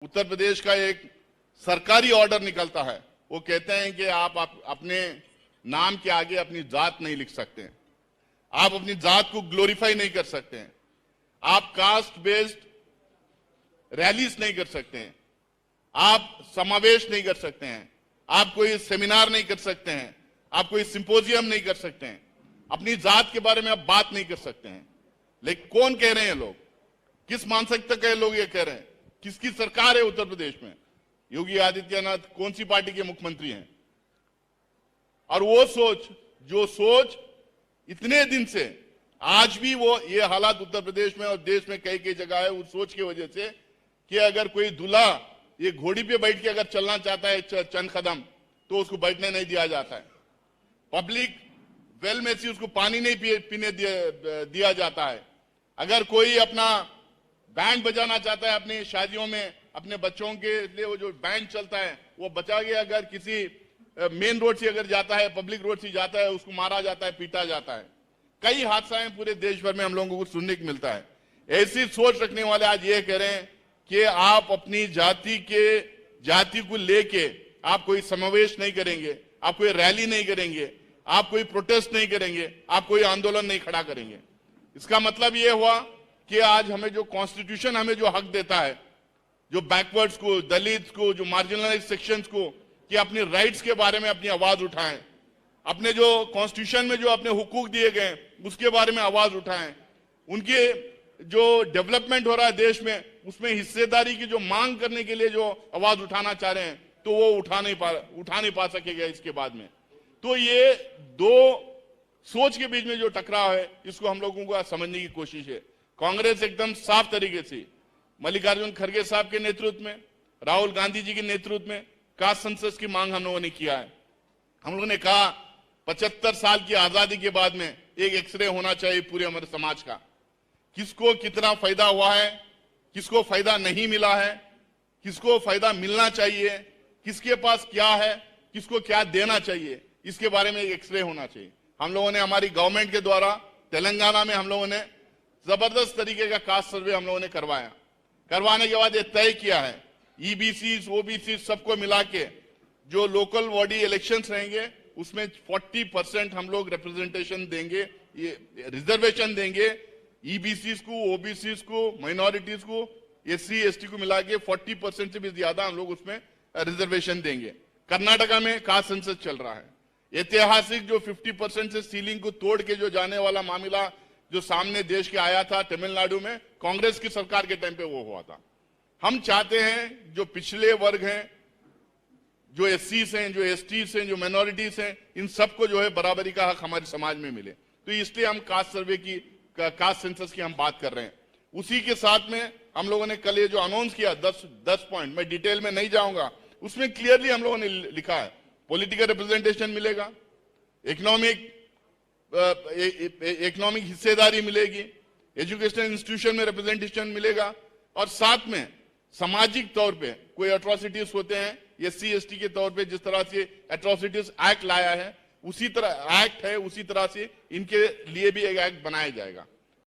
उत्तर प्रदेश का एक सरकारी ऑर्डर निकलता है। वो कहते हैं कि आप अपने नाम के आगे अपनी जात नहीं लिख सकते हैं, आप अपनी जात को ग्लोरीफाई नहीं कर सकते हैं, आप कास्ट बेस्ड रैलीज नहीं कर सकते हैं, आप समावेश नहीं कर सकते हैं, आप कोई सेमिनार नहीं कर सकते हैं, आप कोई सिंपोजियम नहीं कर सकते हैं, अपनी जात के बारे में आप बात नहीं कर सकते हैं। लेकिन कौन कह रहे हैं लोग, किस मानसिकता के लोग ये कह रहे हैं? किसकी सरकार है उत्तर प्रदेश में? योगी आदित्यनाथ कौन सी पार्टी के मुख्यमंत्री हैं? और वो जो सोच इतने दिन से आज भी वो ये हालात उत्तर प्रदेश में और देश में कई कई जगह है, उस सोच की वजह से कि अगर कोई दूल्हा ये घोड़ी पे बैठ के अगर चलना चाहता है चंद कदम तो उसको बैठने नहीं दिया जाता है। पब्लिक वेल में से उसको पानी नहीं पीने दिया जाता है। अगर कोई अपना बैंड बजाना चाहता है अपनी शादियों में अपने बच्चों के लिए, वो जो बैंड चलता है वो बचा के अगर किसी मेन रोड से अगर जाता है, पब्लिक रोड से जाता है, उसको मारा जाता है, पीटा जाता है। कई हादसाएं पूरे देश भर में हम लोगों को सुनने को मिलता है। ऐसी सोच रखने वाले आज ये कह रहे हैं कि आप अपनी जाति को लेके आप कोई समावेश नहीं करेंगे, आप कोई रैली नहीं करेंगे, आप कोई प्रोटेस्ट नहीं करेंगे, आप कोई आंदोलन नहीं खड़ा करेंगे। इसका मतलब ये हुआ कि आज हमें जो कॉन्स्टिट्यूशन हमें जो हक देता है, जो बैकवर्ड्स को, दलित को, जो मार्जिनलाइज सेक्शंस को, कि अपने राइट्स के बारे में अपनी आवाज उठाएं, अपने जो कॉन्स्टिट्यूशन में जो अपने हुकूक दिए गए उसके बारे में आवाज उठाएं, उनके जो डेवलपमेंट हो रहा है देश में उसमें हिस्सेदारी की जो मांग करने के लिए जो आवाज उठाना चाह रहे हैं तो वो उठा नहीं पा सकेगा इसके बाद में। तो ये दो सोच के बीच में जो टकराव है इसको हम लोगों को समझने की कोशिश है। कांग्रेस एकदम साफ तरीके से मल्लिकार्जुन खड़गे साहब के नेतृत्व में, राहुल गांधी जी के नेतृत्व में कास्ट सेंसस की मांग हम लोगों ने किया है। हम लोगों ने कहा 75 साल की आजादी के बाद में एक एक्सरे होना चाहिए पूरे हमारे समाज का, किसको कितना फायदा हुआ है, किसको फायदा नहीं मिला है, किसको फायदा मिलना चाहिए, किसके पास क्या है, किसको क्या देना चाहिए, इसके बारे में एक एक्सरे होना चाहिए। हम लोगों ने हमारी गवर्नमेंट के द्वारा तेलंगाना में हम लोगों ने जबरदस्त तरीके का कास्ट सर्वे हम लोगों ने करवाने के बाद ये तय किया है ईबीसी ओबीसी सबको मिला के जो लोकल बॉडी इलेक्शंस रहेंगे उसमें 40% हम लोग रिप्रेजेंटेशन देंगे, ये रिजर्वेशन देंगे। ईबीसी को, ओबीसी को, माइनॉरिटीज को, एससी एसटी को मिला के 40% से भी ज्यादा हम लोग उसमें रिजर्वेशन देंगे। कर्नाटका में कास्ट सेंसस चल रहा है। ऐतिहासिक जो 50% से सीलिंग को तोड़ के जो जाने वाला मामला जो सामने देश के आया था तमिलनाडु में, कांग्रेस की सरकार के टाइम पे वो हुआ था। हम चाहते हैं जो पिछले वर्ग हैं, जो एससीस हैं, जो एसटीस हैं, जो माइनॉरिटीज हैं, इन सबको जो है बराबरी का हक हमारे समाज में मिले। तो इसलिए हम कास्ट सर्वे की, कास्ट सेंसस की हम बात कर रहे हैं। उसी के साथ में हम लोगों ने कल ये जो अनाउंस किया 10 पॉइंट, मैं डिटेल में नहीं जाऊंगा, उसमें क्लियरली हम लोगों ने लिखा है पॉलिटिकल रिप्रेजेंटेशन मिलेगा, इकोनॉमिक हिस्सेदारी मिलेगी, एजुकेशनल इंस्टीट्यूशन में रिप्रेजेंटेशन मिलेगा, और साथ में सामाजिक तौर पे कोई एट्रोसिटीज होते हैं एससी एसटी के तौर पे जिस तरह से एट्रोसिटीज एक्ट लाया है उसी तरह एक्ट है, उसी तरह से इनके लिए भी एक एक्ट बनाया जाएगा।